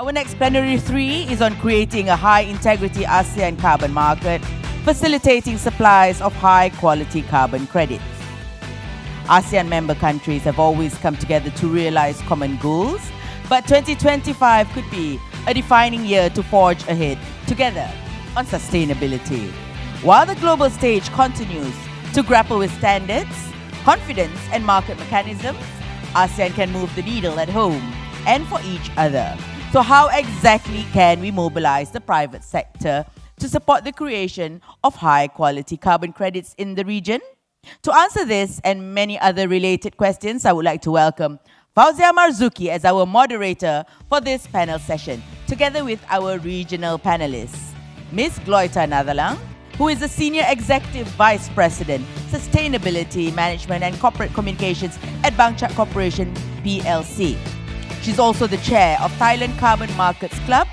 Our next plenary 3 is on creating a high-integrity ASEAN carbon market, facilitating supplies of high-quality carbon credits. ASEAN member countries have always come together to realize common goals, but 2025 could be a defining year to forge ahead together on sustainability. While the global stage continues to grapple with standards, confidence and market mechanisms, ASEAN can move the needle at home and for each other. So how exactly can we mobilize the private sector to support the creation of high-quality carbon credits in the region? To answer this and many other related questions, I would like to welcome Fauzia Marzuki as our moderator for this panel session, together with our regional panelists. Ms. Gloyta Nathalang, who is the Senior Executive Vice President, Sustainability Management and Corporate Communications at Bangchak Corporation PLC. She's also the Chair of Thailand Carbon Markets Club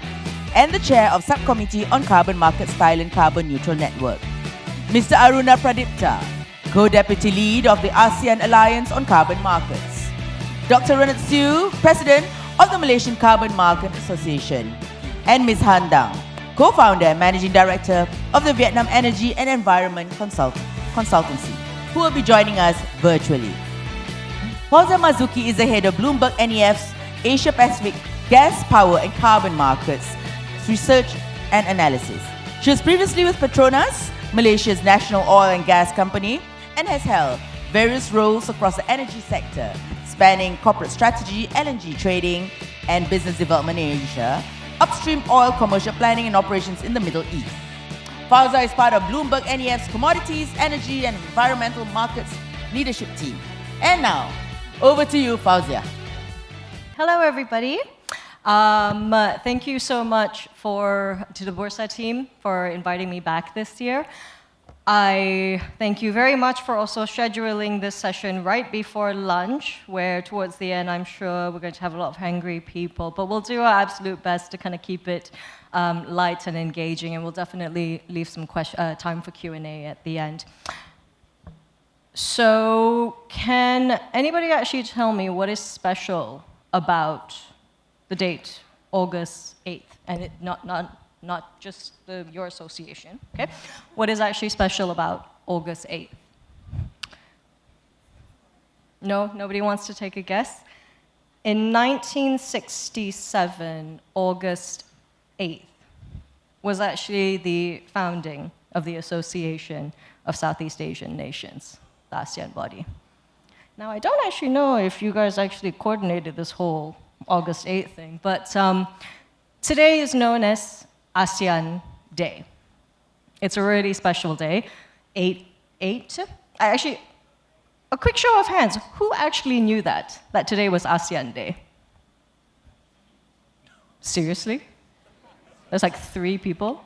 and the Chair of Subcommittee on Carbon Markets Thailand Carbon Neutral Network. Mr. Aruna Pradipta, Co-Deputy Lead of the ASEAN Alliance on Carbon Markets. Dr. Renat Siu, President of the Malaysian Carbon Market Association. And Ms. Han Dang, Co-Founder and Managing Director of the Vietnam Energy and Environment Consultancy, who will be joining us virtually. Fauzia Marzuki is the head of Bloomberg NEF's Asia Pacific Gas, Power and Carbon Markets Research and Analysis. She was previously with Petronas, Malaysia's national oil and gas company, and has held various roles across the energy sector, spanning corporate strategy, LNG trading, and business development in Asia, upstream oil commercial planning and operations in the Middle East. Fauzia is part of Bloomberg NEF's Commodities, Energy and Environmental Markets Leadership Team. And now, over to you, Fauzia. Hello, everybody. Thank you so much to the Bursa team for inviting me back this year. I thank you very much for also scheduling this session right before lunch, where towards the end, I'm sure we're going to have a lot of hungry people, but we'll do our absolute best to kind of keep it light and engaging, and we'll definitely leave some time for Q&A at the end. So can anybody actually tell me what is special about the date, August 8th, and not just your association, okay? What is actually special about August 8th? No, nobody wants to take a guess? In 1967, August 8th was actually the founding of the Association of Southeast Asian Nations, the ASEAN body. Now, I don't actually know if you guys actually coordinated this whole August 8th thing, but today is known as ASEAN Day. It's a really special day. 8/8. Actually, a quick show of hands. Who actually knew that today was ASEAN Day? Seriously? There's like 3 people?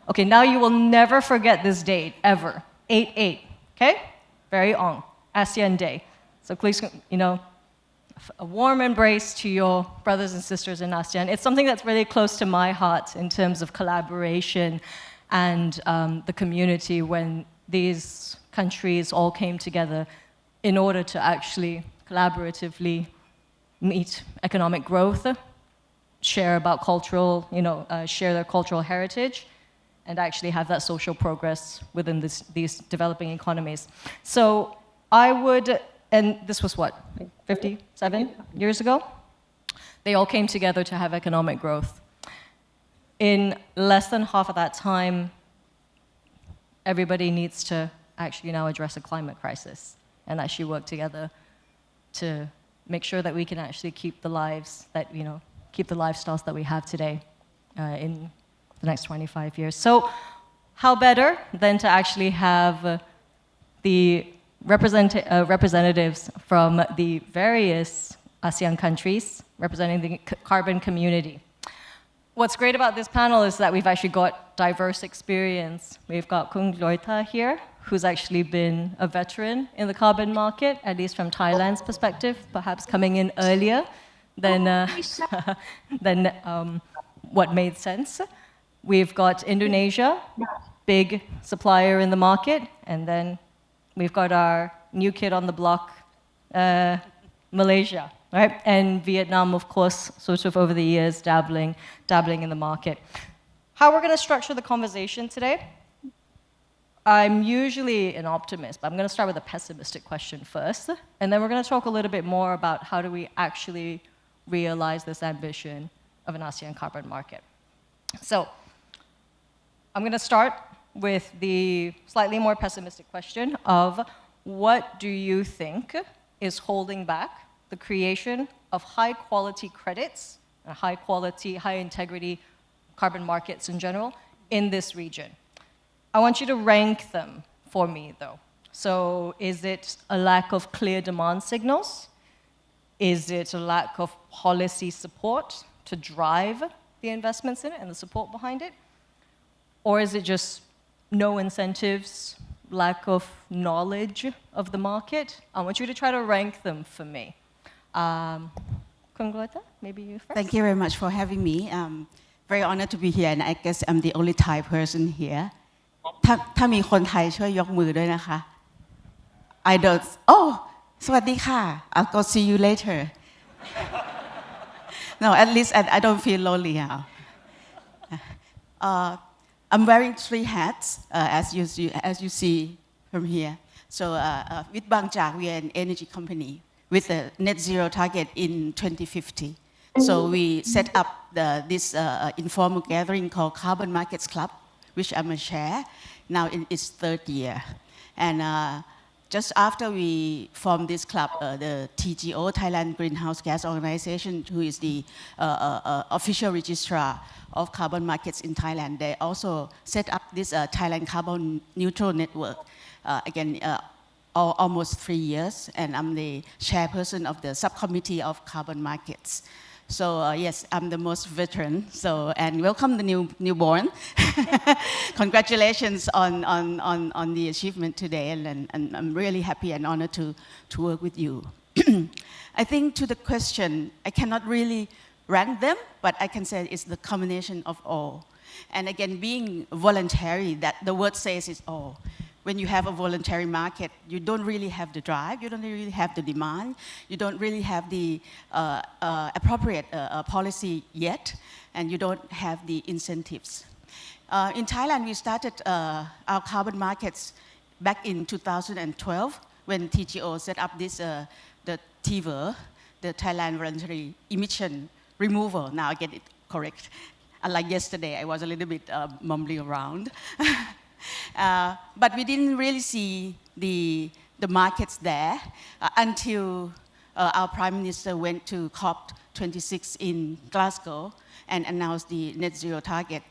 Okay, now you will never forget this date, ever. 8/8, okay? Very on. ASEAN Day. So please, a warm embrace to your brothers and sisters in ASEAN. It's something that's really close to my heart in terms of collaboration and the community when these countries all came together in order to actually collaboratively meet economic growth, share about share their cultural heritage, and actually have that social progress within these developing economies. So I would. And this was what, 57 years ago? They all came together to have economic growth. In less than half of that time, everybody needs to actually now address a climate crisis and actually work together to make sure that we can actually keep the lives keep the lifestyles that we have today in the next 25 years. So how better than to actually have the representatives from the various ASEAN countries representing the carbon community. What's great about this panel is that we've actually got diverse experience. We've got Kun Gloyta here, who's actually been a veteran in the carbon market, at least from Thailand's perspective, perhaps coming in earlier than what made sense. We've got Indonesia, big supplier in the market, and then we've got our new kid on the block, Malaysia, right? And Vietnam, of course, sort of over the years, dabbling in the market. How we're going to structure the conversation today? I'm usually an optimist, but I'm going to start with a pessimistic question first, and then we're going to talk a little bit more about how do we actually realize this ambition of an ASEAN carbon market. So I'm going to start with the slightly more pessimistic question of what do you think is holding back the creation of high-quality credits, high-quality, high-integrity carbon markets in general in this region? I want you to rank them for me, though. So is it a lack of clear demand signals? Is it a lack of policy support to drive the investments in it and the support behind it? Or is it just no incentives, lack of knowledge of the market? I want you to try to rank them for me. Gloyta, maybe you first. Thank you very much for having me. Very honored to be here, and I guess I'm the only Thai person here. ถ้ามีคนไทยช่วยยกมือด้วยนะคะ I don't. Oh, สวัสดีค่ะ I'll go see you later. No, at least I don't feel lonely now. I'm wearing 3 hats, as you see from here. So with Bangchak, we are an energy company with a net zero target in 2050. So we set up this informal gathering called Carbon Markets Club, which I'm a chair, now in its 3rd year. And just after we formed this club, the TGO, Thailand Greenhouse Gas Organization, who is the official registrar of carbon markets in Thailand, they also set up this Thailand Carbon Neutral Network, again, almost 3 years, and I'm the chairperson of the Subcommittee of Carbon Markets. So yes, I'm the most veteran. So and welcome the newborn. Congratulations on the achievement today, and I'm really happy and honored to work with you. I think to the question, I cannot really rank them, but I can say it's the combination of all. And again, being voluntary, that the word says is all. When you have a voluntary market, you don't really have the drive, you don't really have the demand, you don't really have the appropriate policy yet, and you don't have the incentives. In Thailand, we started our carbon markets back in 2012 when TGO set up this, the TVER, the Thailand Voluntary Emission Removal. Now I get it correct. Unlike yesterday, I was a little bit mumbling around. But we didn't really see the markets there until our Prime Minister went to COP26 in Glasgow and announced the net zero target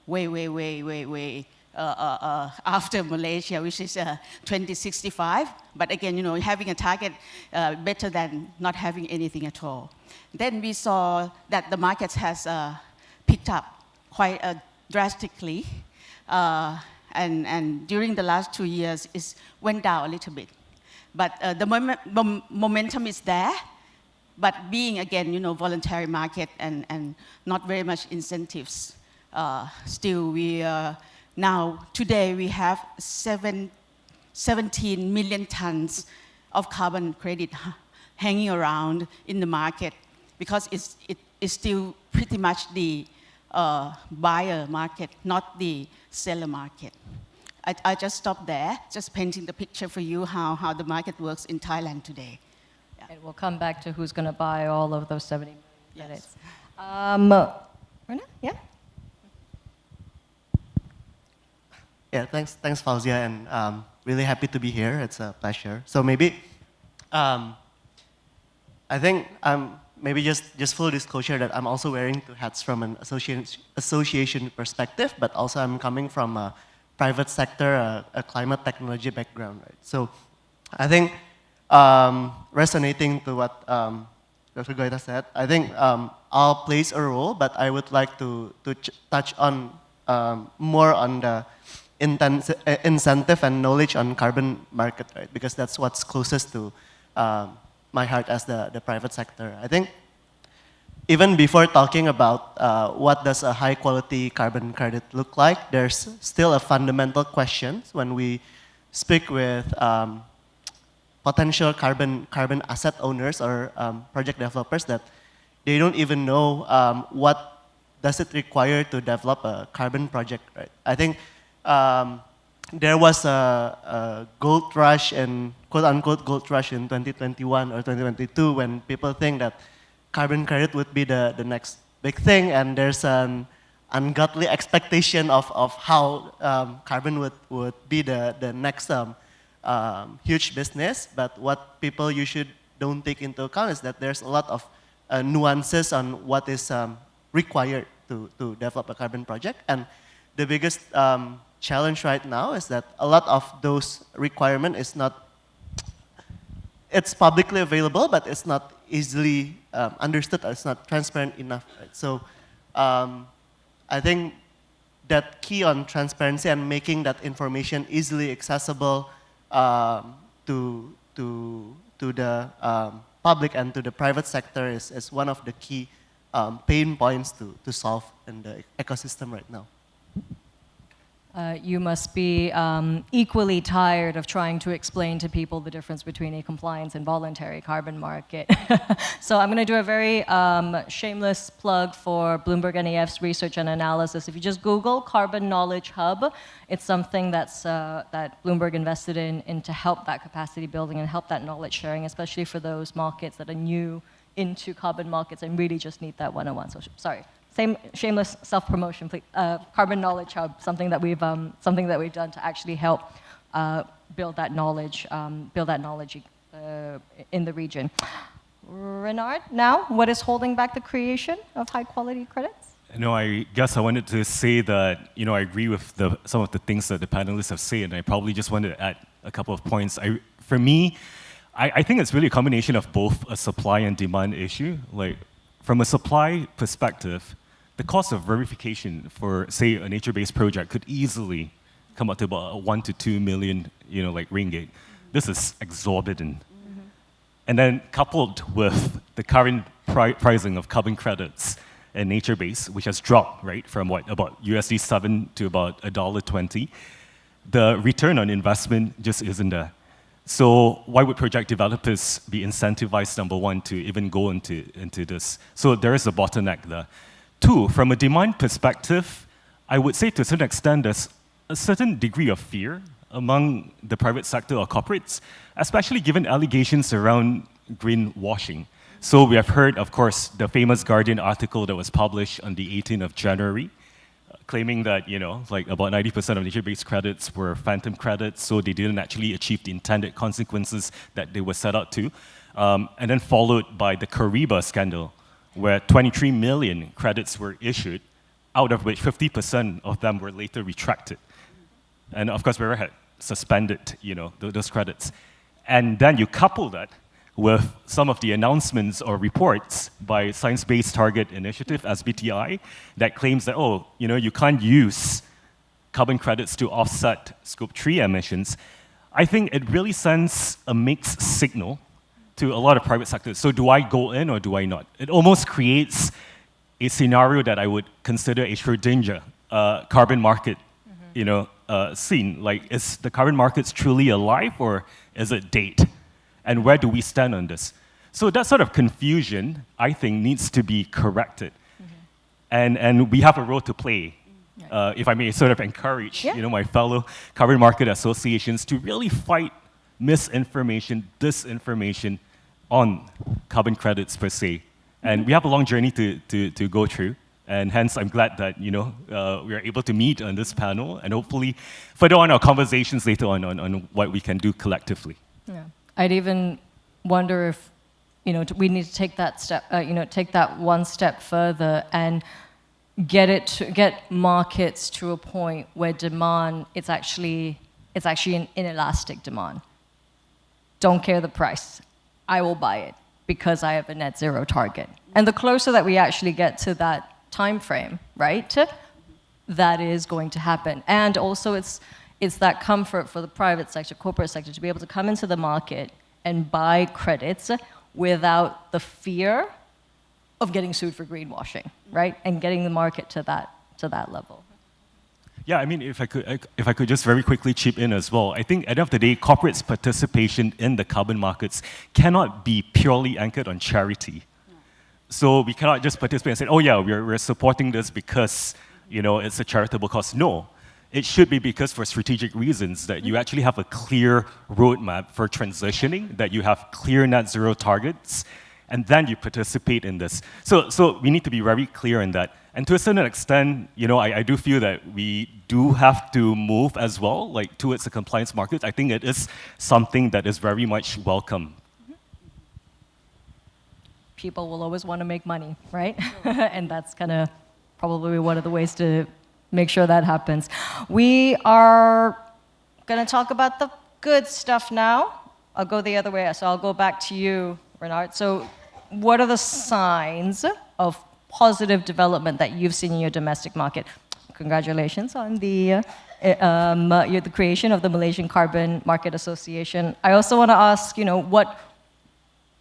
way after Malaysia, which is 2065. But again, you know, having a target better than not having anything at all. Then we saw that the markets has picked up quite drastically. And during the last 2 years, it went down a little bit. But the momentum is there. But being, again, you know, voluntary market and not very much incentives, still we now, today we have 17 million tons of carbon credit hanging around in the market because it is still pretty much the buyer market, not the seller market. I just stopped there, just painting the picture for you how the market works in Thailand today. Yeah. And we'll come back to who's going to buy all of those 70 million credits. Yes. Rana, yeah? Yeah, thanks Fauzia, and really happy to be here. It's a pleasure. So maybe, I think maybe just full disclosure that I'm also wearing 2 hats from an association perspective, but also I'm coming from a private sector, a climate technology background, right? So I think resonating to what Dr. Gloyta said, I think all plays a role, but I would like to touch on more on the incentive and knowledge on carbon market, right? Because that's what's closest to my heart as the private sector. I think even before talking about what does a high quality carbon credit look like, there's still a fundamental question when we speak with potential carbon asset owners or project developers that they don't even know what does it require to develop a carbon project, right? I think there was a gold rush and quote-unquote gold rush in 2021 or 2022 when people think that carbon credit would be the next big thing, and there's an ungodly expectation of how carbon would be the next huge business. But what people usually don't take into account is that there's a lot of nuances on what is required to develop a carbon project. And the biggest challenge right now is that a lot of those requirements is not, it's publicly available, but it's not easily understood, or it's not transparent enough. Right? So I think that key on transparency and making that information easily accessible to the public and to the private sector is one of the key pain points to solve in the ecosystem right now. You must be equally tired of trying to explain to people the difference between a compliance and voluntary carbon market. So I'm going to do a very shameless plug for Bloomberg NEF's research and analysis. If you just Google Carbon Knowledge Hub, it's something that's, that Bloomberg invested in to help that capacity building and help that knowledge sharing, especially for those markets that are new into carbon markets and really just need that one-on-one. So sorry. Same shameless self-promotion, please. Carbon Knowledge Hub, something that we've done to actually help build that knowledge in the region. Renard, now, what is holding back the creation of high-quality credits? No, I guess I wanted to say that I agree with some of the things that the panelists have said, and I probably just wanted to add a couple of points. For me, I think it's really a combination of both a supply and demand issue. Like, from a supply perspective, the cost of verification for, say, a nature-based project could easily come up to about 1 to 2 million, ringgit. This is exorbitant. Mm-hmm. And then coupled with the current pricing of carbon credits and nature-based, which has dropped, right, from about USD7 to about $1.20, the return on investment just isn't there. So why would project developers be incentivized, number one, to even go into this? So there is a bottleneck there. Two, from a demand perspective, I would say to a certain extent there's a certain degree of fear among the private sector or corporates, especially given allegations around greenwashing. So we have heard, of course, the famous Guardian article that was published on the 18th of January, claiming that, about 90% of nature-based credits were phantom credits, so they didn't actually achieve the intended consequences that they were set out to. And then followed by the Kariba scandal, where 23 million credits were issued, out of which 50% of them were later retracted. And of course, we had suspended, those credits. And then you couple that with some of the announcements or reports by Science Based Target Initiative, SBTI, that claims that, you can't use carbon credits to offset Scope 3 emissions. I think it really sends a mixed signal to a lot of private sectors. So do I go in or do I not? It almost creates a scenario that I would consider a Schrödinger carbon market, scene. Like, is the carbon markets truly alive or is it dead? And where do we stand on this? So that sort of confusion, I think, needs to be corrected. Mm-hmm. And we have a role to play, if I may sort of encourage, my fellow carbon market associations to really fight misinformation, disinformation on carbon credits per se. And we have a long journey to go through. And hence, I'm glad that, we are able to meet on this panel and hopefully further on our conversations later on what we can do collectively. Yeah. I'd even wonder if, we need to take that step, take that one step further and get markets to a point where demand, it's actually an inelastic demand. Don't care the price. I will buy it because I have a net zero target. And the closer that we actually get to that time frame, right, that is going to happen. And also it's that comfort for the private sector, corporate sector, to be able to come into the market and buy credits without the fear of getting sued for greenwashing, right? And getting the market to that level. Yeah, I mean, if I could just very quickly chip in as well. I think at the end of the day, corporates' participation in the carbon markets cannot be purely anchored on charity. So we cannot just participate and say, oh yeah, we're supporting this because, you know, it's a charitable cause. No, it should be because for strategic reasons that you actually have a clear roadmap for transitioning, that you have clear net zero targets, and then you participate in this. So we need to be very clear in that. And to a certain extent, you know, I do feel that we do have to move as well, like towards the compliance market. I think it is something that is very much welcome. People will always want to make money, right? And that's kind of probably one of the ways to make sure that happens. We are going to talk about the good stuff now. I'll go the other way, so I'll go back to you, Renard. So what are the signs of positive development that you've seen in your domestic market? Congratulations on the creation of the Malaysian Carbon Market Association. I also want to ask, you know,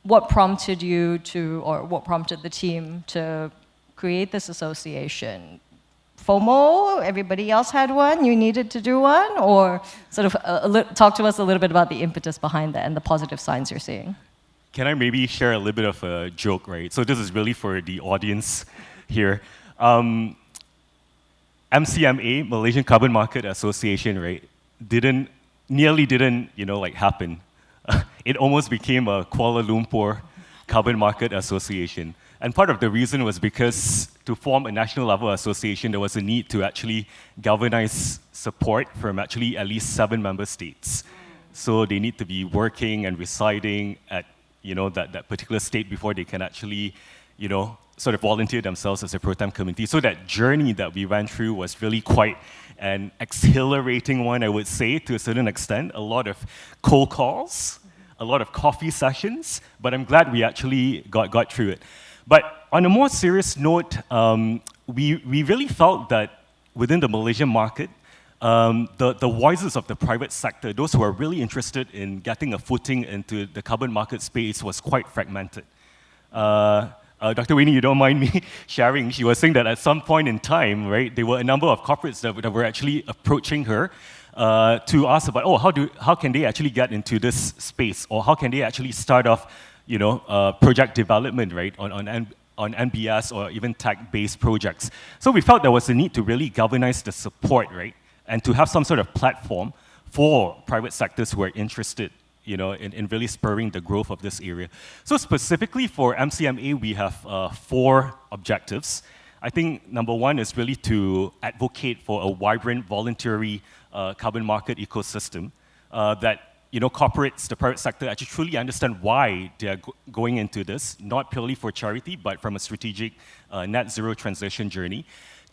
what prompted you to, or what prompted the team to create this association? FOMO, everybody else had one, you needed to do one? Or sort of talk to us a little bit about the impetus behind that and the positive signs you're seeing. Can I maybe share a little bit of a joke, right? So this is really for the audience here. MCMA, Malaysian Carbon Market Association, right, nearly didn't, you know, like happen. It almost became a Kuala Lumpur Carbon Market Association. And part of the reason was because to form a national level association, there was a need to actually galvanize support from actually at least 7 member states. So they need to be working and residing at, you know, that particular state before they can actually, you know, sort of volunteer themselves as a pro-tem committee. So that journey that we went through was really quite an exhilarating one, I would say, to a certain extent. A lot of cold calls, a lot of coffee sessions, but I'm glad we actually got through it. But on a more serious note, we really felt that within the Malaysian market, the voices of the private sector, those who are really interested in getting a footing into the carbon market space, was quite fragmented. Dr. Winnie, you don't mind me sharing, she was saying that at some point in time, right, there were a number of corporates that were actually approaching her to ask about, oh, how can they actually get into this space, or how can they actually start off, you know, project development, right, on NBS or even tech-based projects. So we felt there was a need to really galvanize the support, right, and to have some sort of platform for private sectors who are interested, you know, in really spurring the growth of this area. So specifically for MCMA, we have 4 objectives. I think number 1 is really to advocate for a vibrant, voluntary carbon market ecosystem that, you know, corporates, the private sector actually truly understand why they are going into this, not purely for charity, but from a strategic net zero transition journey.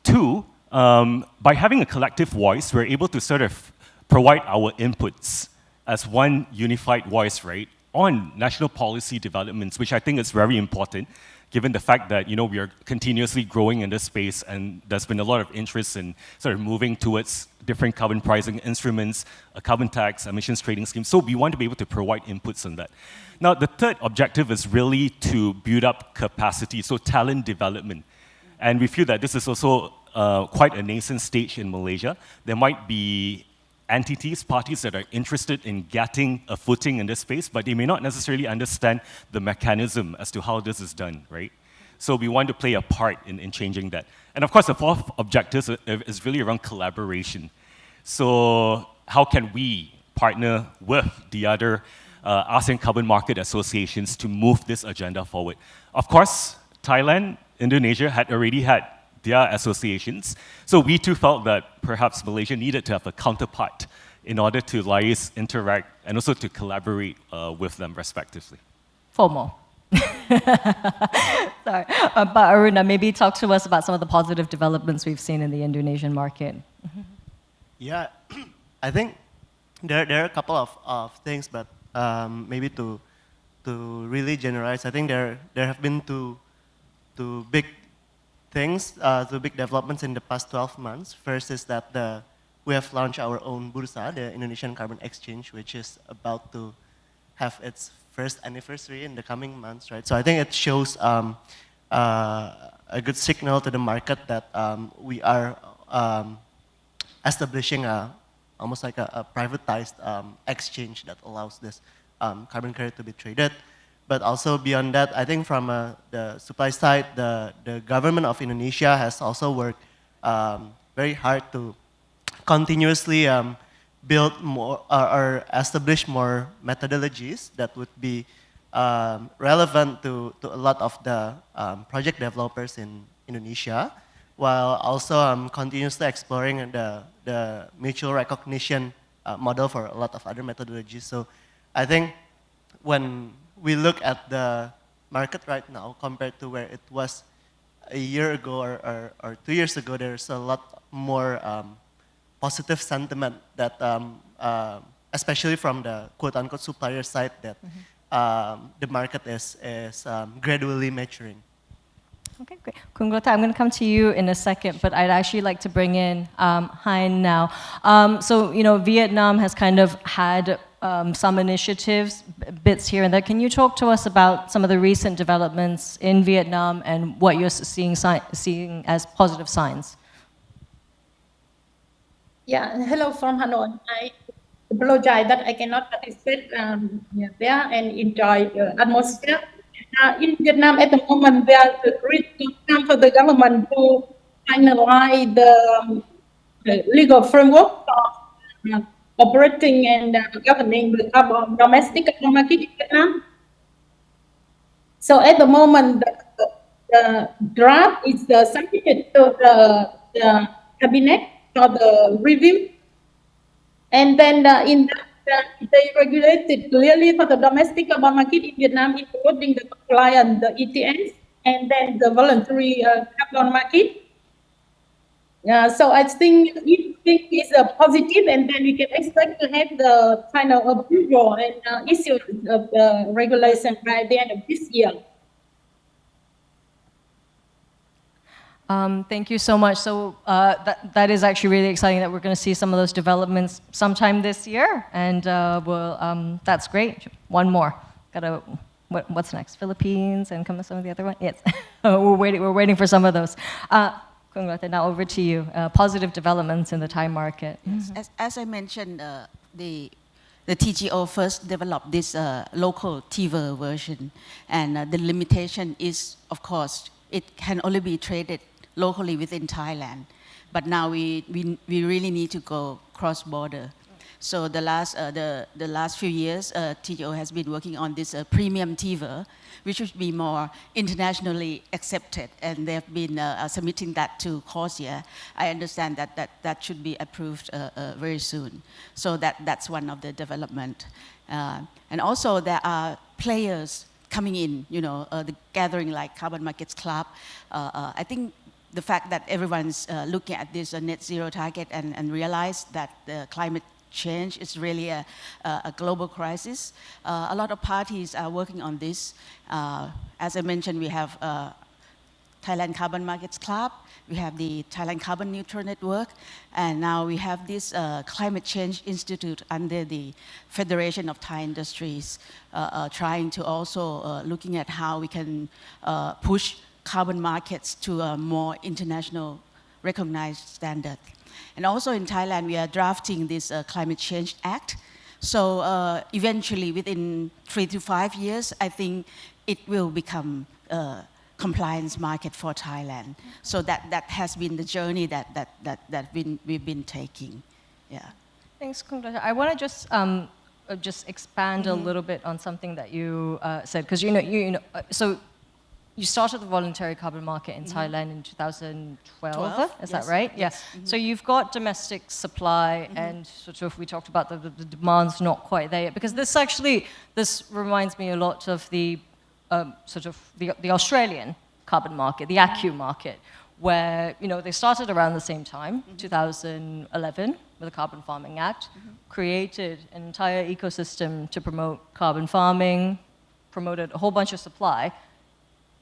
2, by having a collective voice, we're able to sort of provide our inputs as one unified voice, right, on national policy developments, which I think is very important, given the fact that, you know, we are continuously growing in this space, and there's been a lot of interest in sort of moving towards different carbon pricing instruments, a carbon tax, emissions trading scheme. So we want to be able to provide inputs on that. Now, the third objective is really to build up capacity, so talent development. And we feel that this is also quite a nascent stage in Malaysia. There might be entities, parties that are interested in getting a footing in this space, but they may not necessarily understand the mechanism as to how this is done, right? So we want to play a part in changing that. And of course, the fourth objective is really around collaboration. So how can we partner with the other ASEAN Carbon Market Associations to move this agenda forward? Of course, Thailand, Indonesia had already had their associations. So we too felt that perhaps Malaysia needed to have a counterpart in order to liaise, interact, and also to collaborate with them respectively. FOMO. Sorry. But Aruna, maybe talk to us about some of the positive developments we've seen in the Indonesian market. Yeah, I think there are a couple of things, but maybe to really generalize, I think there have been two big things, two big developments in the past 12 months. First is that we have launched our own Bursa, the Indonesian Carbon Exchange, which is about to have its first anniversary in the coming months, right? So I think it shows a good signal to the market that we are establishing almost like a privatized exchange that allows this carbon credit to be traded. But also beyond that, I think from the supply side, the government of Indonesia has also worked very hard to continuously build more or establish more methodologies that would be relevant to a lot of the project developers in Indonesia, while also continuously exploring the mutual recognition model for a lot of other methodologies. So I think when we look at the market right now compared to where it was a year ago or 2 years ago, there's a lot more positive sentiment that, especially from the quote-unquote supplier side, that the market is gradually maturing. Okay, great. Gloyta, I'm going to come to you in a second, but I'd actually like to bring in Hein now. So, Vietnam has kind of had some initiatives, bits here and there. Can you talk to us about some of the recent developments in Vietnam and what you're seeing as positive signs? Yeah, hello from Hanoi. I apologize that I cannot participate there and enjoy the atmosphere. In Vietnam at the moment, there is a great time for the government to finalize the legal framework for operating and governing the domestic carbon market in Vietnam. So at the moment, the draft is submitted to the cabinet for the review, and then in that they regulated clearly for the domestic carbon market in Vietnam, including the compliant, the ETS, and then the voluntary carbon market. So I think it's a positive, and then we can expect to have the final approval and issue of the regulation by the end of this year. Thank you so much. So that is actually really exciting that we're going to see some of those developments sometime this year, and that's great. One more. What's next? Philippines and some of the other ones. Yes, we're waiting for some of those. Now over to you. Positive developments in the Thai market. Yes. As I mentioned, the TGO first developed this local TVER version, and the limitation is, of course, it can only be traded locally within Thailand. But now we really need to go cross-border. So the last few years, TGO has been working on this premium TVER, which should be more internationally accepted, and they've been submitting that to CORSIA. I understand that should be approved very soon. So that's one of the development. And also there are players coming in, the gathering like Carbon Markets Club. I think the fact that everyone's looking at this net zero target and realize that the climate change is really a global crisis. A lot of parties are working on this. As I mentioned, we have Thailand Carbon Markets Club, we have the Thailand Carbon Neutral Network, and now we have this Climate Change Institute under the Federation of Thai Industries, trying to also looking at how we can push carbon markets to a more international recognized standard. And also in Thailand, we are drafting this Climate Change Act. So eventually, within 3 to 5 years, I think it will become a compliance market for Thailand. So that has been the journey that we've been taking. Yeah. Thanks, Gloyta. I want to just expand a little bit on something that you said, because so you started the voluntary carbon market in Thailand in 2012, is that right? Yes. Yeah. So you've got domestic supply, and sort of we talked about the demand's not quite there yet, because this reminds me a lot of the sort of the Australian carbon market, the ACU market, where they started around the same time, 2011, with the Carbon Farming Act, created an entire ecosystem to promote carbon farming, promoted a whole bunch of supply.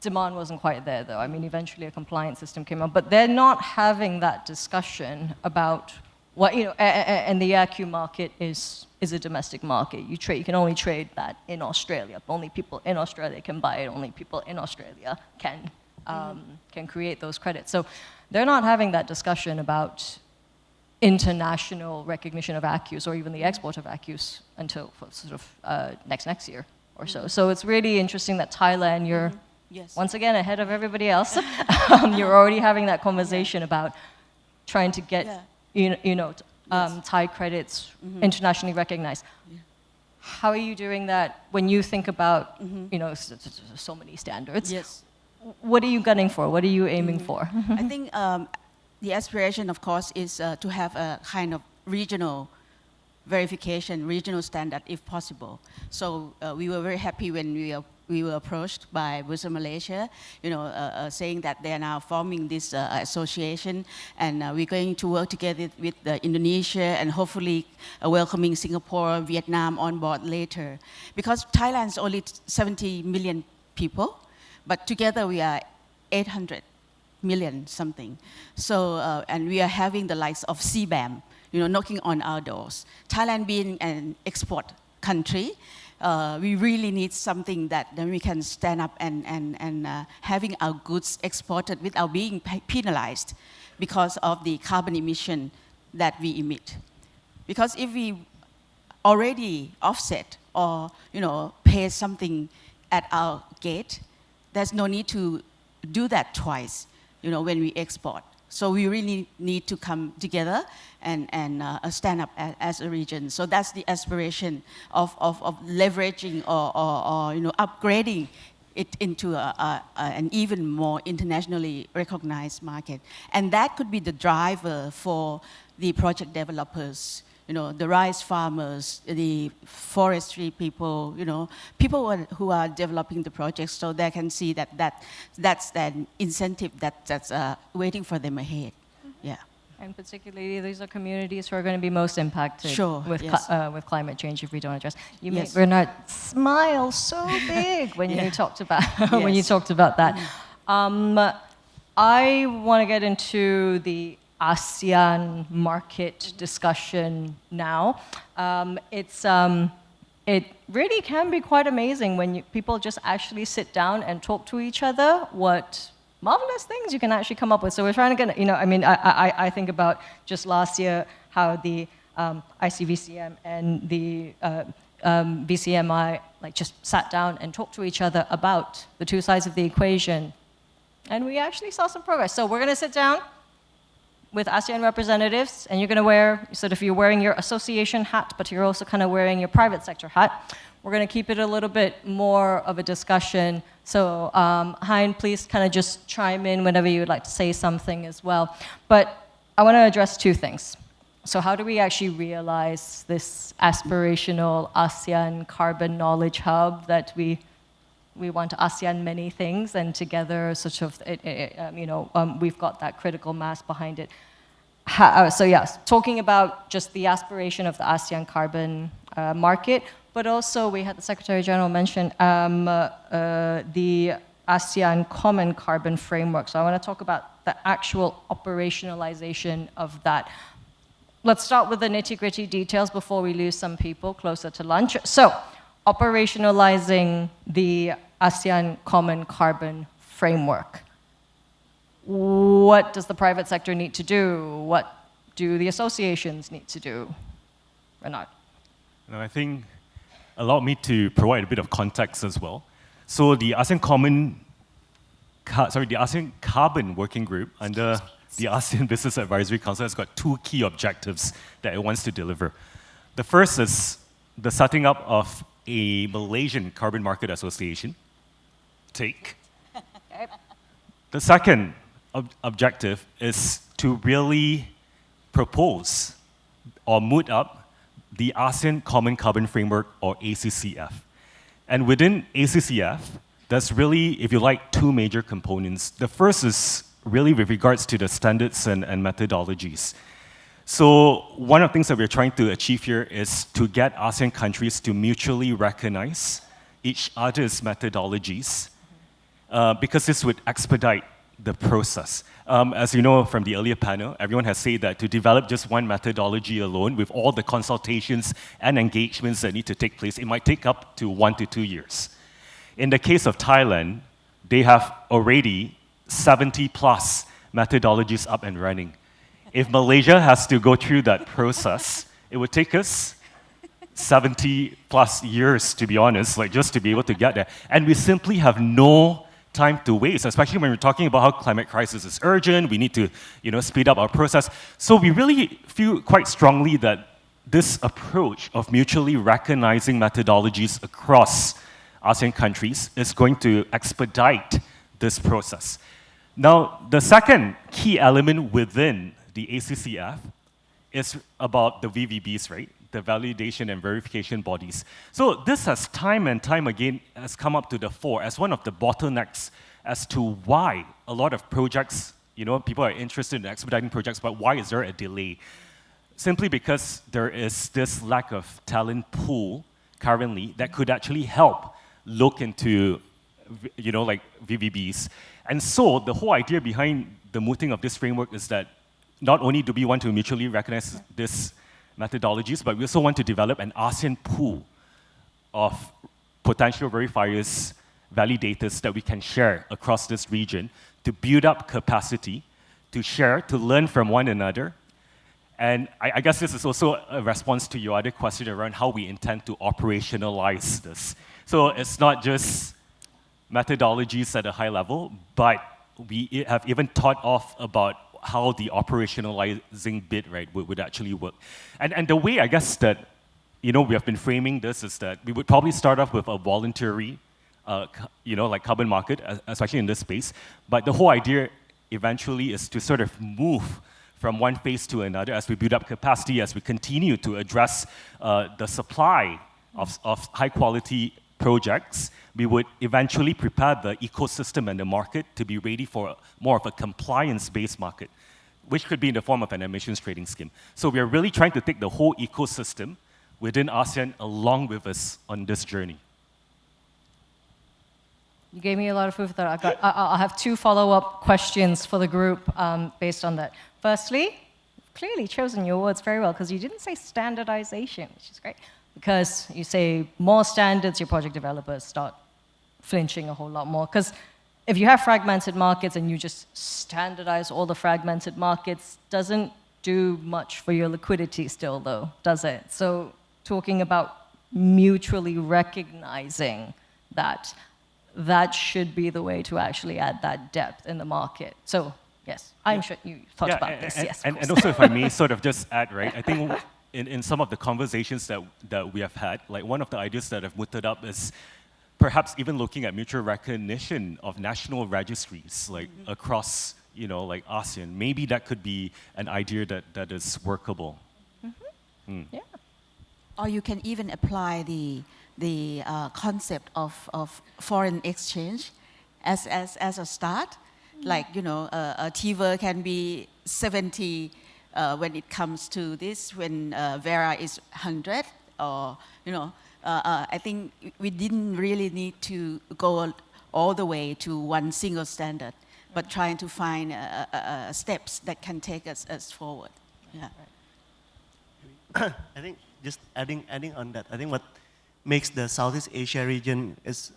Demand wasn't quite there, though. I mean, eventually a compliance system came up, but they're not having that discussion about what, and the ACU market is a domestic market. You can only trade that in Australia. Only people in Australia can buy it. Only people in Australia can create those credits. So they're not having that discussion about international recognition of ACUs or even the export of ACUs until sort of next year or so. So it's really interesting that Thailand, you're Yes. once again ahead of everybody else. You're already having that conversation about trying to get Thai credits internationally recognized. How are you doing that when you think about so many standards? Yes. What are you gunning for? What are you aiming for? I think the aspiration, of course, is to have a kind of regional verification, regional standard, if possible. So we were very happy when we were approached by Bursa Malaysia, saying that they are now forming this association, and we're going to work together with Indonesia and hopefully welcoming Singapore, Vietnam on board later. Because Thailand is only 70 million people, but together we are 800 million something. So, and we are having the likes of CBAM, knocking on our doors. Thailand being an export country, we really need something that then we can stand up and having our goods exported without being penalized because of the carbon emission that we emit. Because if we already offset or pay something at our gate, there's no need to do that twice, when we export. So we really need to come together and stand up as a region. So that's the aspiration of leveraging or upgrading it into an even more internationally recognized market. And that could be the driver for the project developers, the rice farmers, the forestry people, people who are developing the projects, so they can see that's an incentive that's waiting for them ahead. Yeah. And particularly, these are communities who are going to be most impacted with climate change if we don't address. You made Bernard smile so big when you talked about when you talked about that. I want to get into the ASEAN market discussion now. It really can be quite amazing when people just actually sit down and talk to each other, what marvelous things you can actually come up with. So we're trying to get, I think about just last year how the ICVCM and the BCMI just sat down and talked to each other about the two sides of the equation. And we actually saw some progress. So we're going to sit down with ASEAN representatives, and you're going to wear, you're wearing your association hat, but you're also kind of wearing your private sector hat. We're going to keep it a little bit more of a discussion. So Hein, please kind of just chime in whenever you would like to say something as well. But I want to address two things. So how do we actually realize this aspirational ASEAN carbon knowledge hub that we want to ASEAN many things, and together sort of, we've got that critical mass behind it. So yes, talking about just the aspiration of the ASEAN carbon market, but also we had the Secretary General mention the ASEAN Common Carbon Framework. So I want to talk about the actual operationalization of that. Let's start with the nitty-gritty details before we lose some people closer to lunch. So, operationalizing the ASEAN Common Carbon Framework. What does the private sector need to do? What do the associations need to do? Renard. No, I think allow me to provide a bit of context as well. So the ASEAN Carbon Working Group under the ASEAN Business Advisory Council has got two key objectives that it wants to deliver. The first is the setting up of a Malaysian Carbon Market Association. Take. The second objective is to really propose or moot up the ASEAN Common Carbon Framework, or ACCF. And within ACCF, there's really, if you like, two major components. The first is really with regards to the standards and methodologies. So one of the things that we're trying to achieve here is to get ASEAN countries to mutually recognize each other's methodologies, because this would expedite the process. As you know from the earlier panel, everyone has said that to develop just one methodology alone, with all the consultations and engagements that need to take place, it might take up to 1 to 2 years. In the case of Thailand, they have already 70 plus methodologies up and running. if Malaysia has to go through that process, it would take us 70 plus years, to be honest, like just to be able to get there. And we simply have no time to waste, especially when we're talking about how climate crisis is urgent, we need to, speed up our process. So we really feel quite strongly that this approach of mutually recognizing methodologies across ASEAN countries is going to expedite this process. Now, the second key element within the ACCF is about the VVBs, right? The validation and verification bodies. So this has time and time again has come up to the fore as one of the bottlenecks as to why a lot of projects, people are interested in expediting projects, but why is there a delay? Simply because there is this lack of talent pool currently that could actually help look into, like VVBs. And so the whole idea behind the mooting of this framework is that not only do we want to mutually recognize these methodologies, but we also want to develop an ASEAN pool of potential verifiers, validators that we can share across this region to build up capacity, to share, to learn from one another. And I guess this is also a response to your other question around how we intend to operationalize this. So it's not just methodologies at a high level, but we have even thought of about how the operationalizing bit, right, would actually work. And the way, I guess, that, we have been framing this is that we would probably start off with a voluntary, like carbon market, especially in this space. But the whole idea eventually is to sort of move from one phase to another as we build up capacity, as we continue to address the supply of high-quality projects. We would eventually prepare the ecosystem and the market to be ready for more of a compliance-based market, which could be in the form of an emissions trading scheme. So we are really trying to take the whole ecosystem within ASEAN along with us on this journey. You gave me a lot of food for thought. I'll have two follow-up questions for the group based on that. Firstly, clearly chosen your words very well because you didn't say standardization, which is great. Because you say more standards, your project developers start flinching a whole lot more. Because if you have fragmented markets and you just standardize all the fragmented markets, doesn't do much for your liquidity still, though, does it? So talking about mutually recognizing that should be the way to actually add that depth in the market. So yes, I'm sure you thought about this. Yes, and also, if I may sort of just add, right, I think in some of the conversations that we have had, like one of the ideas that I've mooted up is perhaps even looking at mutual recognition of national registries, like across, like ASEAN. Maybe that could be an idea that is workable. Yeah. Or you can even apply the concept of foreign exchange as a start. Like, a TVER can be 70 when it comes to this, when Vera is 100, or, I think we didn't really need to go all the way to one single standard, but trying to find steps that can take us forward. Yeah. I think just adding on that, I think what makes the Southeast Asia region is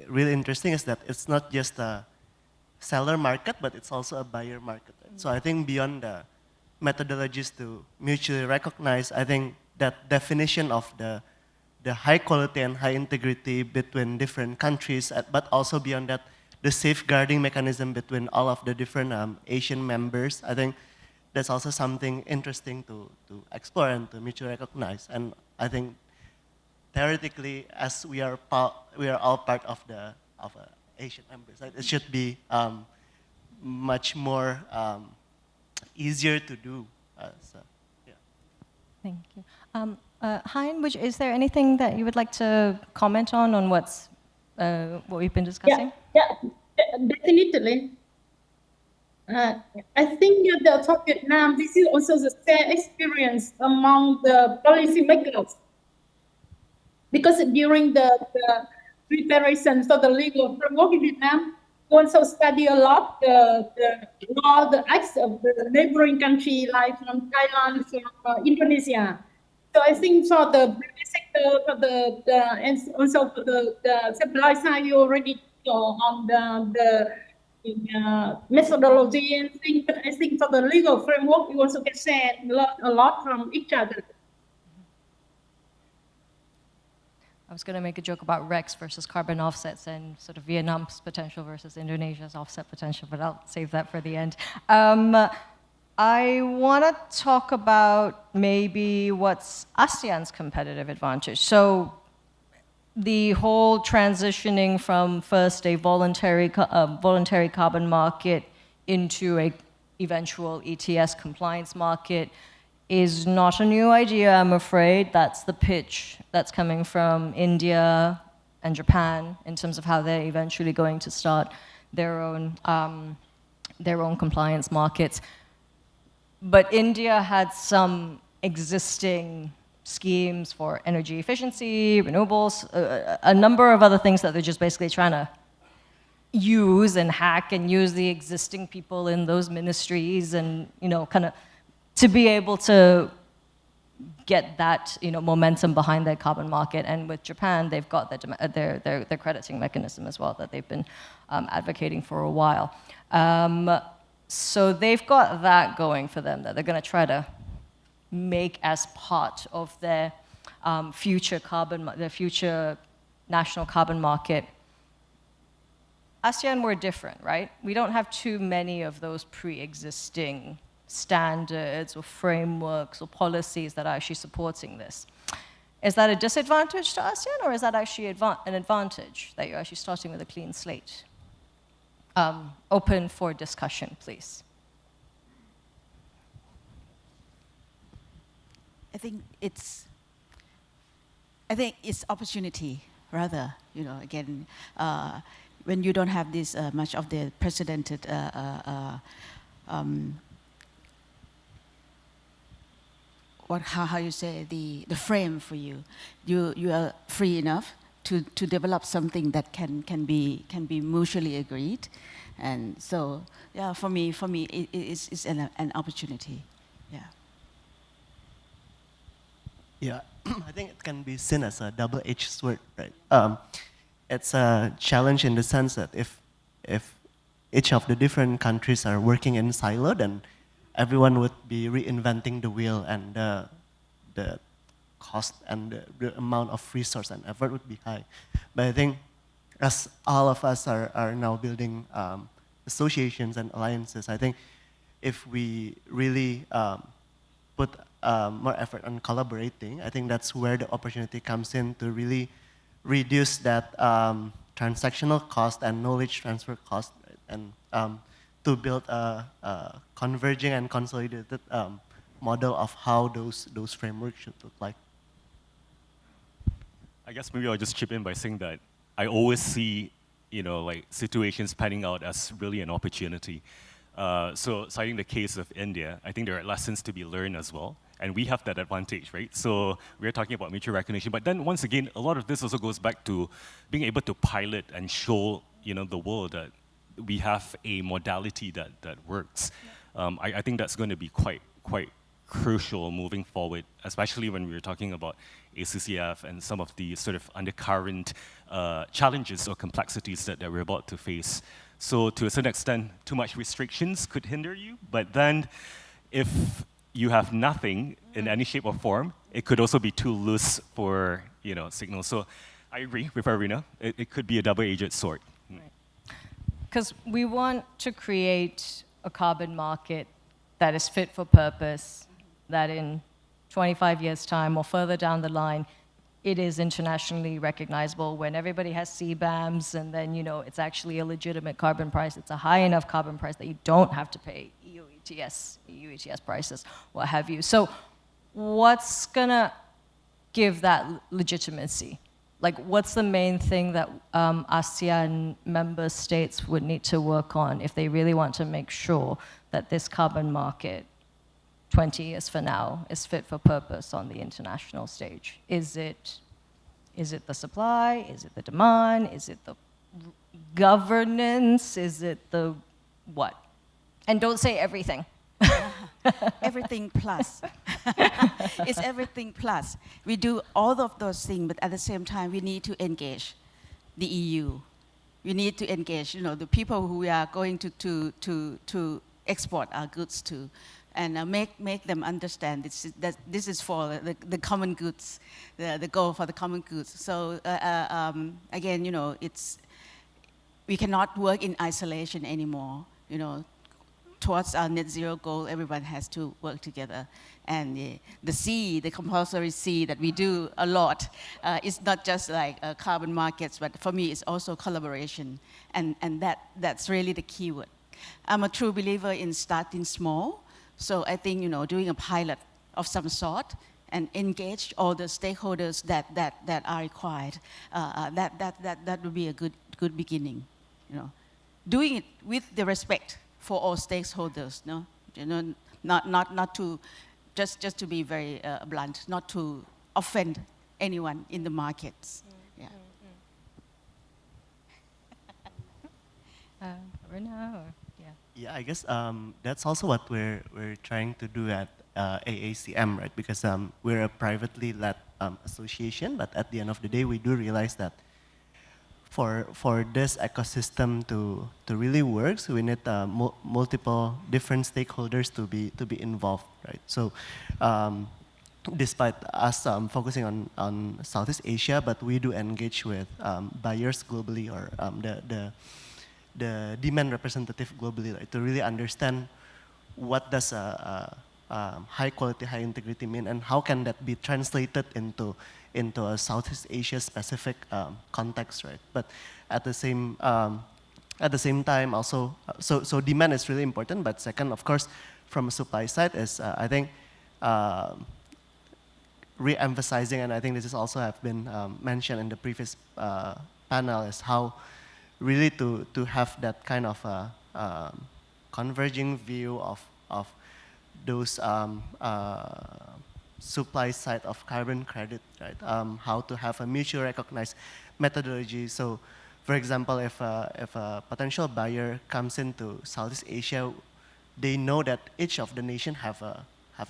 really interesting is that it's not just a seller market, but it's also a buyer market. So I think beyond the methodologies to mutually recognize, I think that definition of the high quality and high integrity between different countries, but also beyond that, the safeguarding mechanism between all of the different Asian members, I think that's also something interesting to explore and to mutually recognize. And I think theoretically, as we are all part of Asian members, right? It should be much more easier to do. So, yeah. Thank you. Hein, is there anything that you would like to comment on what we've been discussing? Yeah, definitely. I think the Talk Vietnam, this is also the same experience among the policymakers. Because during the preparation for the legal framework in Vietnam, we also study a lot the law, the acts of the neighboring country like from Thailand, from Indonesia. So I think for the private sector, and also for the supply side, you already on the methodology and things, but I think for the legal framework, we also can share a lot from each other. I was going to make a joke about REX versus carbon offsets and sort of Vietnam's potential versus Indonesia's offset potential, but I'll save that for the end. I want to talk about maybe what's ASEAN's competitive advantage. So the whole transitioning from first a voluntary carbon market into a eventual ETS compliance market is not a new idea, I'm afraid. That's the pitch that's coming from India and Japan in terms of how they're eventually going to start their own compliance markets. But India had some existing schemes for energy efficiency, renewables, a number of other things that they're just basically trying to use and hack and use the existing people in those ministries and, kind of to be able to get that, momentum behind their carbon market. And with Japan, they've got their crediting mechanism as well that they've been advocating for a while. So they've got that going for them that they're going to try to make as part of their future national carbon market. ASEAN, we're different, right? We don't have too many of those pre-existing standards or frameworks or policies that are actually supporting this. Is that a disadvantage to ASEAN, or is that actually an advantage that you're actually starting with a clean slate? Open for discussion, please. I think it's opportunity rather. Again, when you don't have this much of the precedented how you say the frame for you, you are free enough to develop something that can be mutually agreed, and so for me it's an opportunity. Yeah, I think it can be seen as a double-edged sword, right? It's a challenge in the sense that if each of the different countries are working in silo, then everyone would be reinventing the wheel, and the cost and the amount of resource and effort would be high. But I think as all of us are now building associations and alliances, I think if we really put more effort on collaborating, I think that's where the opportunity comes in to really reduce that transactional cost and knowledge transfer cost, right? And to build a converging and consolidated model of how those frameworks should look like. I guess maybe I'll just chip in by saying that I always see, situations panning out as really an opportunity. So citing the case of India, I think there are lessons to be learned as well. And we have that advantage, right? So we're talking about mutual recognition. But then once again, a lot of this also goes back to being able to pilot and show, the world that we have a modality that works. I think that's going to be quite crucial moving forward, especially when we're talking about ACCF and some of the sort of undercurrent challenges or complexities that we're about to face. So to a certain extent, too much restrictions could hinder you, but then if you have nothing in any shape or form, it could also be too loose for signals. So I agree with Arina. It could be a double-edged sword. Because we want to create a carbon market that is fit for purpose, that in 25 years' time or further down the line, it is internationally recognizable when everybody has CBAMs and then, it's actually a legitimate carbon price. It's a high enough carbon price that you don't have to pay EU ETS prices, what have you. So what's going to give that legitimacy? Like, what's the main thing that ASEAN member states would need to work on if they really want to make sure that this carbon market 20 years from now is fit for purpose on the international stage? Is it the supply? Is it the demand? Is it the governance? Is it the what? And don't say everything. Everything plus. It's everything plus. We do all of those things, but at the same time, we need to engage the EU we need to engage, the people who we are going to export our goods to, and make them understand that this is for the common goods, the goal for the common goods. So again, we cannot work in isolation anymore. Towards our net zero goal, everyone has to work together. And the compulsory C that we do a lot, is not just like carbon markets, but for me, it's also collaboration. And that's really the key word. I'm a true believer in starting small. So I think, doing a pilot of some sort and engage all the stakeholders that are required, that would be a good beginning. Doing it with the respect for all stakeholders, not to, just to be very blunt, not to offend anyone in the markets. Yeah. Rena, or, yeah. Yeah, I guess that's also what we're trying to do at AACM, right? Because we're a privately led association, but at the end of the day, we do realize that for this ecosystem to really work, so we need multiple different stakeholders to be involved, right? So despite us focusing on Southeast Asia, but we do engage with buyers globally, or the demand representative globally, right, to really understand what does high quality, high integrity mean, and how can that be translated into a Southeast Asia specific context, right? But at the same time, also, so demand is really important. But second, of course, from a supply side is I think re-emphasizing, and I think this is also have been mentioned in the previous panel, is how really to have that kind of converging view of those supply side of carbon credit, right? How to have a mutually recognized methodology. So, for example, if a potential buyer comes into Southeast Asia, they know that each of the nation have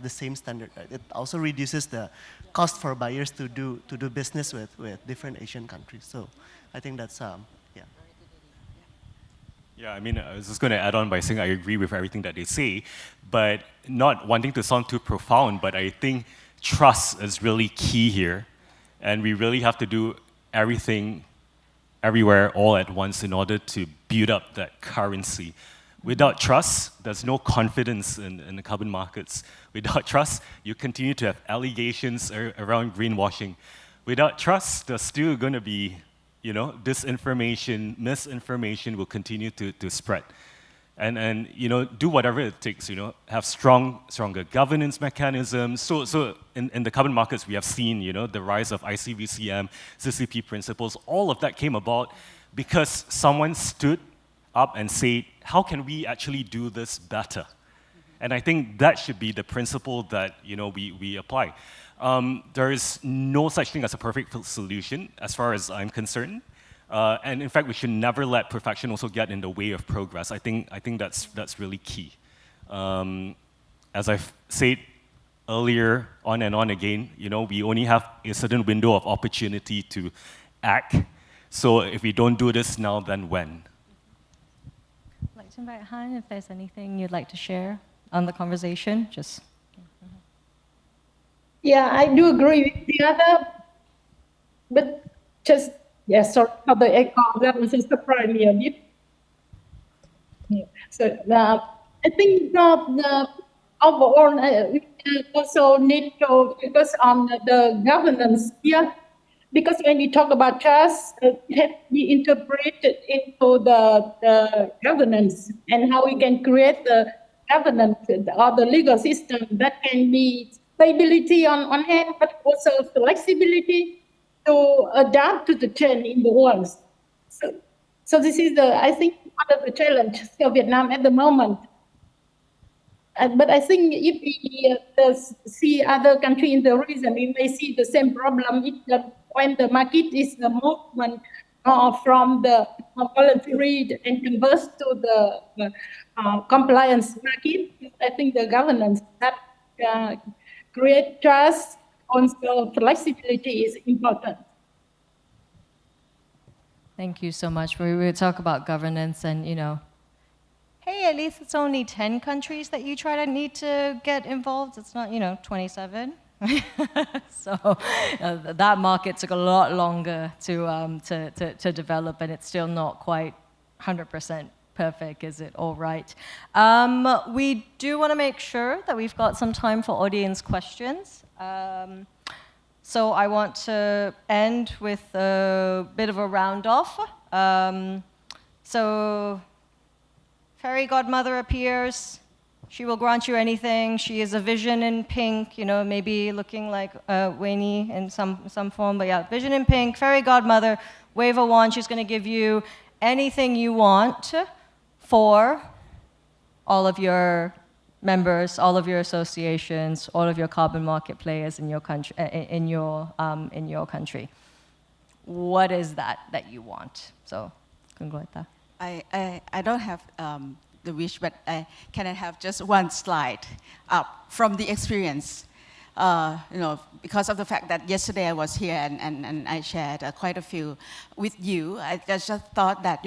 the same standard, right? It also reduces the cost for buyers to do business with different Asian countries. So, I think that's yeah. Yeah, I mean, I was just going to add on by saying I agree with everything that they say, but not wanting to sound too profound, but I think trust is really key here, and we really have to do everything, everywhere, all at once in order to build up that currency. Without trust, there's no confidence in the carbon markets. Without trust, you continue to have allegations around greenwashing. Without trust, there's still going to be disinformation, misinformation will continue to spread. And do whatever it takes, have stronger governance mechanisms. So in the carbon markets, we have seen, the rise of ICVCM, CCP principles. All of that came about because someone stood up and said, how can we actually do this better? And I think that should be the principle that, we apply. There is no such thing as a perfect solution, as far as I'm concerned. And in fact, we should never let perfection also get in the way of progress. I think that's really key. As I've said earlier, on and on again, we only have a certain window of opportunity to act. So if we don't do this now, then when? I'd like to invite Han, if there's anything you'd like to share on the conversation, just. Yeah, I do agree with the other, but just, sorry for the echo, that was just surprised me a bit. Yeah. So I think the overall, we also need to focus on the governance here, because when we talk about trust, it has to be interpreted into the governance, and how we can create the governance or the legal system that can be stability on hand, but also flexibility to adapt to the trend in the world. So this is I think, part of the challenge for Vietnam at the moment. But I think if we see other countries in the region, we may see the same problem. When the market is the movement from the voluntary and converts to the compliance market, I think the governance that create trust, also flexibility is important. Thank you so much. We talk about governance and, hey, at least it's only 10 countries that you try to need to get involved. It's not, 27. So that market took a lot longer to develop, and it's still not quite 100% perfect. Is it all right? We do want to make sure that we've got some time for audience questions. So I want to end with a bit of a round off. So fairy godmother appears. She will grant you anything. She is a vision in pink, maybe looking like Winnie in some form, but yeah, vision in pink, fairy godmother, wave a wand. She's going to give you anything you want for all of your members, all of your associations, all of your carbon market players in your country. In your country, what is that you want? So, Gloyta. I don't have the wish, but can I have just one slide up from the experience? Because of the fact that yesterday I was here and I shared quite a few with you, I just thought that,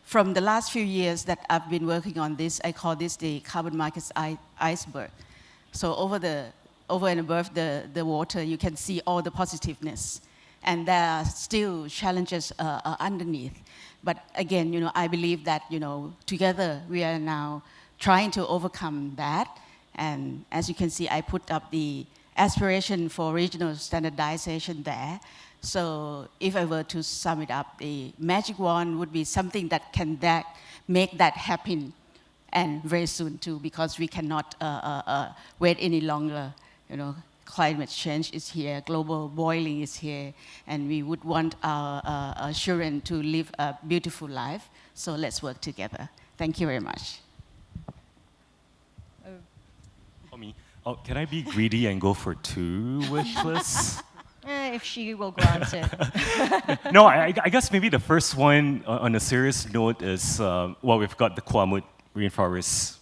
from the last few years that I've been working on this, I call this the carbon markets iceberg. So over and above the water, you can see all the positiveness. And there are still challenges underneath. But again, I believe that, together we are now trying to overcome that. And as you can see, I put up the aspiration for regional standardization there. So if I were to sum it up, the magic wand would be something that can make that happen, and very soon too, because we cannot wait any longer. Climate change is here, global boiling is here, and we would want our children to live a beautiful life. So let's work together. Thank you very much. Me. Oh, can I be greedy and go for 2 wish lists? If she will grant it. No, I guess maybe the first one, on a serious note, is we've got the Kwamut Rainforest,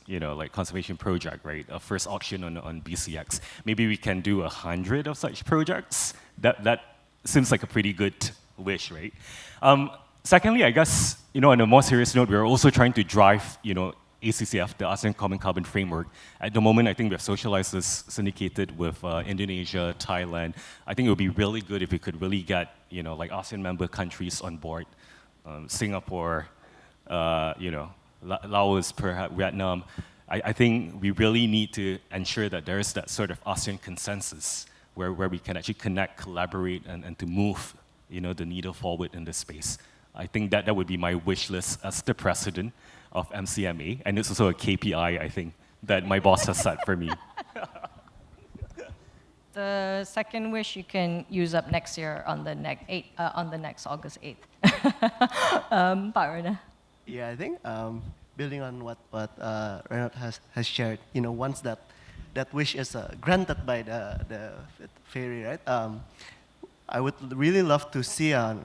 conservation project, right? A first auction on BCX. Maybe we can do 100 of such projects. That seems like a pretty good wish, right? Secondly, I guess, on a more serious note, we're also trying to drive, ACCF, the ASEAN Common Carbon Framework. At the moment, I think we've socialized this, syndicated with Indonesia, Thailand. I think it would be really good if we could really get, ASEAN member countries on board. Singapore, Laos, perhaps Vietnam. I think we really need to ensure that there is that sort of ASEAN consensus where we can actually connect, collaborate, and to move, the needle forward in this space. I think that would be my wish list as the president of MCMA, and it's also a KPI, I think, that my boss has set for me. The second wish you can use up next year on the next August 8th. Rana. Yeah, I think building on what Renat has shared, once that wish is granted by the fairy, right? I would really love to see on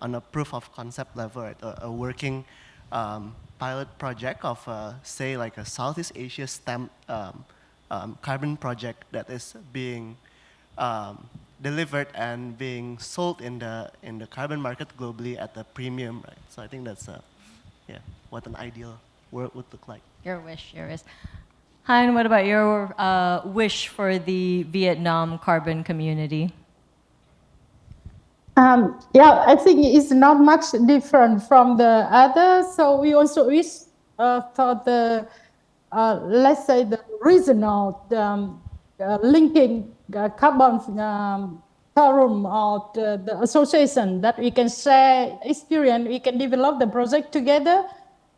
a proof of concept level, right? A working pilot project of, say, like a Southeast Asia STEM carbon project that is being delivered and being sold in the carbon market globally at a premium, right? So I think that's what an ideal world would look like. Your wish. Hein, what about your wish for the Vietnam carbon community? I think it's not much different from the others. So we also wish for the, let's say, the regional linking carbon forum or the association, that we can share experience, we can develop the project together,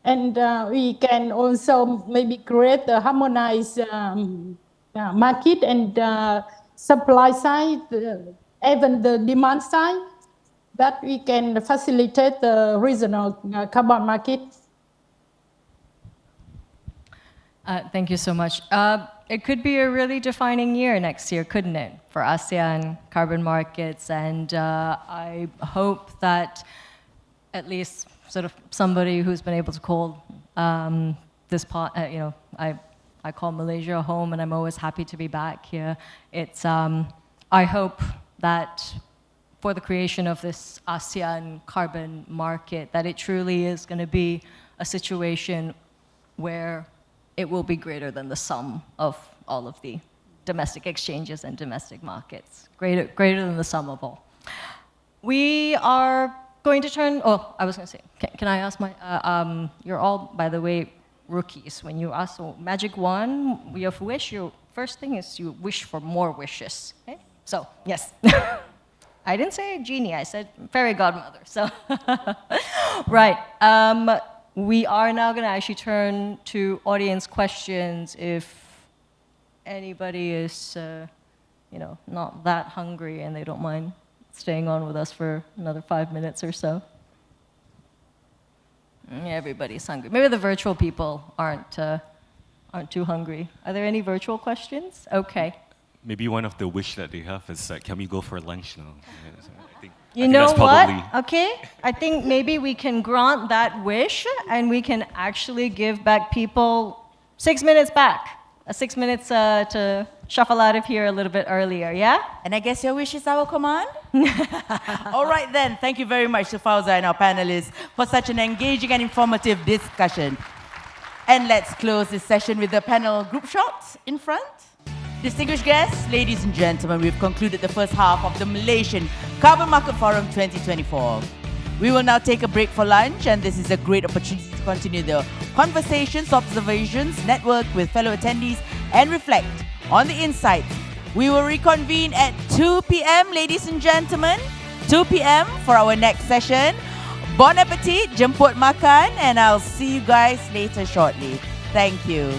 and we can also maybe create a harmonized market and supply side, even the demand side, that we can facilitate the regional carbon market. Thank you so much. It could be a really defining year next year, couldn't it, for ASEAN carbon markets? And I hope that at least sort of somebody who's been able to call this part, I call Malaysia home, and I'm always happy to be back here. It's I hope that for the creation of this ASEAN carbon market, that it truly is going to be a situation where it will be greater than the sum of all of the domestic exchanges and domestic markets, greater than the sum of all. We are going to turn, I was going to say, can I ask you're all, by the way, rookies. When you ask magic wand, we have wish, your first thing is you wish for more wishes. Okay? So, yes. I didn't say genie, I said fairy godmother. So, right. We are now going to actually turn to audience questions if anybody is, not that hungry and they don't mind staying on with us for another 5 minutes or so. Everybody's hungry. Maybe the virtual people aren't too hungry. Are there any virtual questions? Okay. Maybe one of the wish that they have is, can we go for lunch now? You know what? Okay, I think maybe we can grant that wish and we can actually give back people 6 minutes back. 6 minutes to shuffle out of here a little bit earlier, yeah? And I guess your wish is our command? All right then, thank you very much to Fauza and our panelists for such an engaging and informative discussion. And let's close this session with the panel group shots in front. Distinguished guests, ladies and gentlemen, we've concluded the first half of the Malaysian Carbon Market Forum 2024. We will now take a break for lunch, and this is a great opportunity to continue the conversations, observations, network with fellow attendees, and reflect on the insights. We will reconvene at 2 p.m., ladies and gentlemen. 2 p.m. for our next session. Bon appetit, jemput makan, and I'll see you guys later shortly. Thank you.